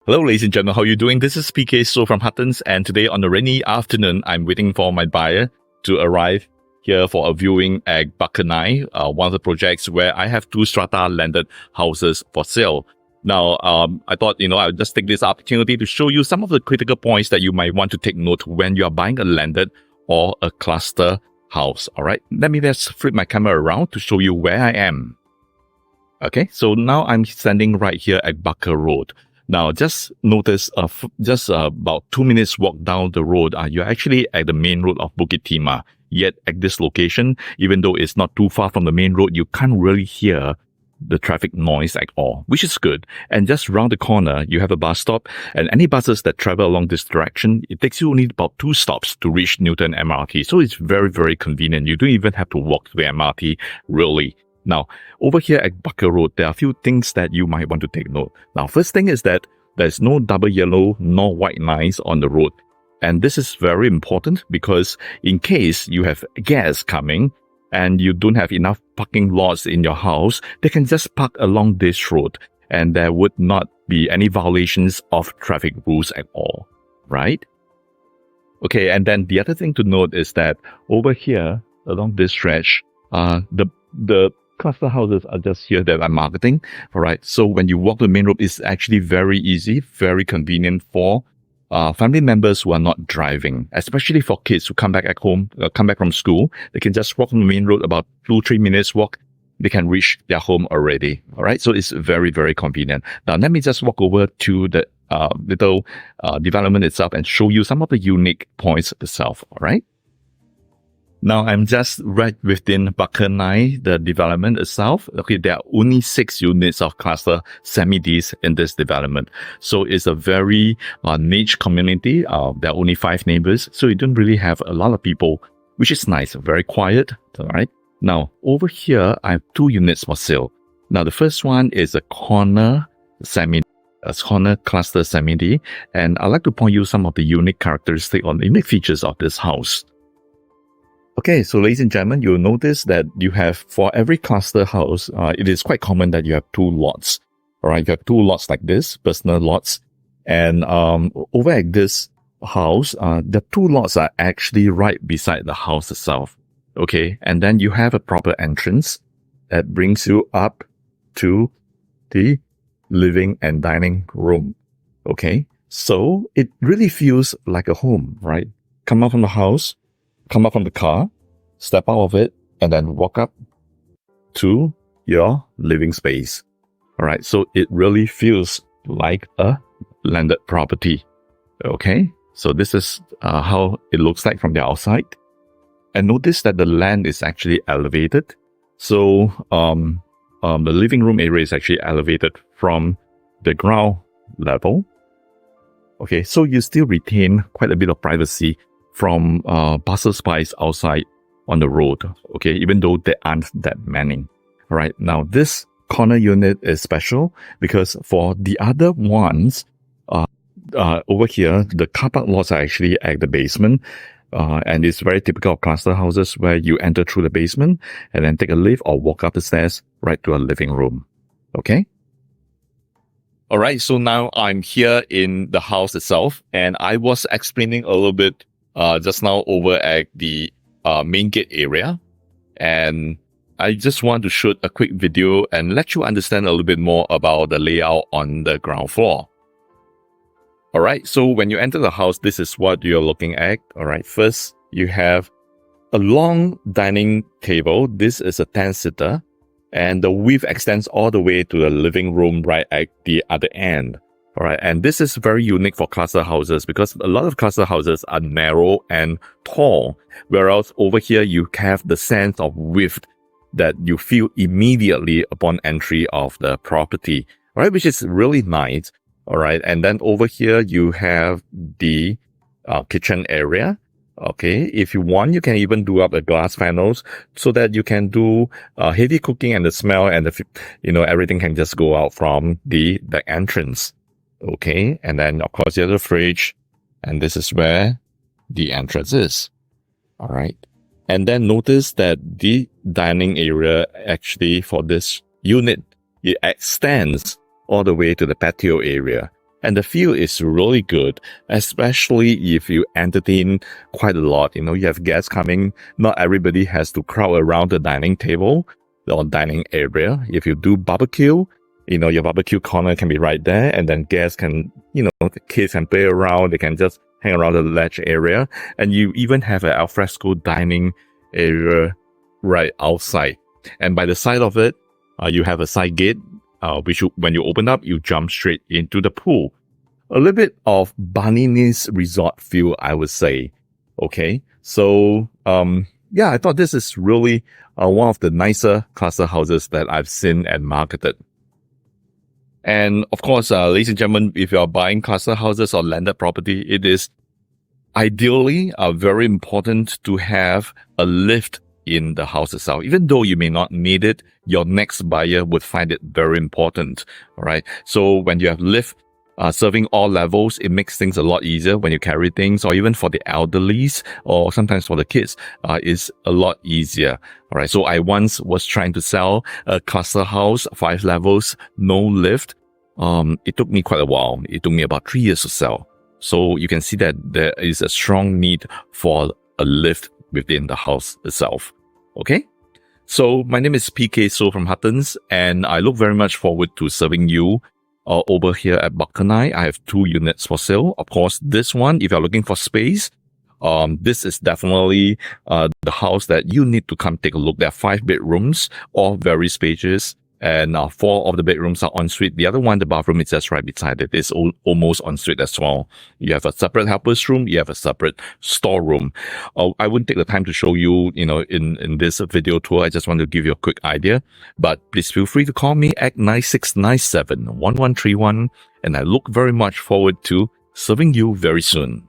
Hello, ladies and gentlemen. How are you doing? This is PK So from Huttons, and today on a rainy afternoon, I'm waiting for my buyer to arrive here for a viewing at Bakanai, one of the projects where I have 2 strata landed houses for sale. Now, I thought, I'll just take this opportunity to show you some of the critical points that you might want to take note when you are buying a landed or a cluster house. All right, let me just flip my camera around to show you where I am. Okay, so now I'm standing right here at Barker Road. Now, just notice, about 2 minutes walk down the road, you're actually at the main road of Bukit Timah. Yet at this location, even though it's not too far from the main road, you can't really hear the traffic noise at all, which is good. And just round the corner, you have a bus stop, and any buses that travel along this direction, it takes you only about 2 stops to reach Newton MRT. So it's very, very convenient. You don't even have to walk to the MRT, really. Now, over here at Barker Road, there are a few things that you might want to take note. Now, first thing is that there's no double yellow nor white lines on the road. And this is very important because in case you have guests coming and you don't have enough parking lots in your house, they can just park along this road and there would not be any violations of traffic rules at all, right? Okay, and then the other thing to note is that over here, along this stretch, the cluster houses are just here that I'm marketing. All right. So when you walk the main road, it's actually very easy, very convenient for family members who are not driving, especially for kids who come back from school. They can just walk on the main road about 2-3 minutes walk. They can reach their home already. All right. So it's very, very convenient. Now, let me just walk over to the little development itself and show you some of the unique points itself. All right. Now, I'm just right within Bakanai, the development itself. Okay, there are only 6 units of cluster semi-Ds in this development. So it's a very niche community. There are only 5 neighbors. So you don't really have a lot of people, which is nice, very quiet. All right. Now, over here, I have 2 units for sale. Now, the first one is a corner cluster semi-D. And I'd like to point you some of the unique characteristics or unique features of this house. Okay, so ladies and gentlemen, you'll notice that you have, for every cluster house, it is quite common that you have 2 lots. All right, you have 2 lots like this, personal lots. And over at this house, the 2 lots are actually right beside the house itself. Okay, and then you have a proper entrance that brings you up to the living and dining room. Okay, so it really feels like a home, right? Come out from the house, come up from the car, step out of it, and then walk up to your living space. All right, so it really feels like a landed property. Okay, so this is how it looks like from the outside. And notice that the land is actually elevated. So the living room area is actually elevated from the ground level. Okay, so you still retain quite a bit of privacy from passers-by outside on the road, okay, even though there aren't that many. All right, now this corner unit is special because for the other ones, over here, the car park lots are actually at the basement, and it's very typical of cluster houses where you enter through the basement and then take a lift or walk up the stairs right to a living room, okay? All right, so now I'm here in the house itself, and I was explaining a little bit just now over at the main gate area, and I just want to shoot a quick video and let you understand a little bit more about the layout on the ground floor. Alright, so when you enter the house, this is what you're looking at. Alright, first you have a long dining table. This is a 10-seater, and the width extends all the way to the living room right at the other end. All right, and this is very unique for cluster houses because a lot of cluster houses are narrow and tall, whereas over here you have the sense of width that you feel immediately upon entry of the property, all right, which is really nice. All right, and then over here you have the kitchen area. Okay, if you want, you can even do up the glass panels so that you can do heavy cooking, and the smell and everything can just go out from the entrance. Okay, and then of course you have the fridge, and this is where the entrance is. All right, and then notice that the dining area actually for this unit, it extends all the way to the patio area. And the feel is really good, especially if you entertain quite a lot. You know, you have guests coming. Not everybody has to crowd around the dining table or dining area. If you do barbecue, you know, your barbecue corner can be right there, and then guests can, you know, the kids can play around. They can just hang around the ledge area. And you even have an alfresco dining area right outside. And by the side of it, you have a side gate, which when you open up, you jump straight into the pool. A little bit of Balinese resort feel, I would say. Okay. So, yeah, I thought this is really one of the nicer cluster houses that I've seen and marketed. And of course, ladies and gentlemen, if you are buying cluster houses or landed property, it is ideally very important to have a lift in the house itself. Even though you may not need it, your next buyer would find it very important. All right. So when you have lift serving all levels, it makes things a lot easier when you carry things, or even for the elderlies or sometimes for the kids, is a lot easier. All right. So I once was trying to sell a cluster house, 5 levels, no lift. It took me quite a while. It took me about 3 years to sell. So you can see that there is a strong need for a lift within the house itself. Okay. So my name is PK So from Huttons, and I look very much forward to serving you over here at Bukhanai. I have 2 units for sale. Of course, this one, if you're looking for space, this is definitely the house that you need to come take a look. There are 5 bedrooms, all very spacious, and 4 of the bedrooms are ensuite. The other one, the bathroom is just right beside it. It's almost ensuite as well. You have a separate helper's room. You have a separate storeroom. I wouldn't take the time to show you, you know, in this video tour. I just want to give you a quick idea. But please feel free to call me at 9697-1131. And I look very much forward to serving you very soon.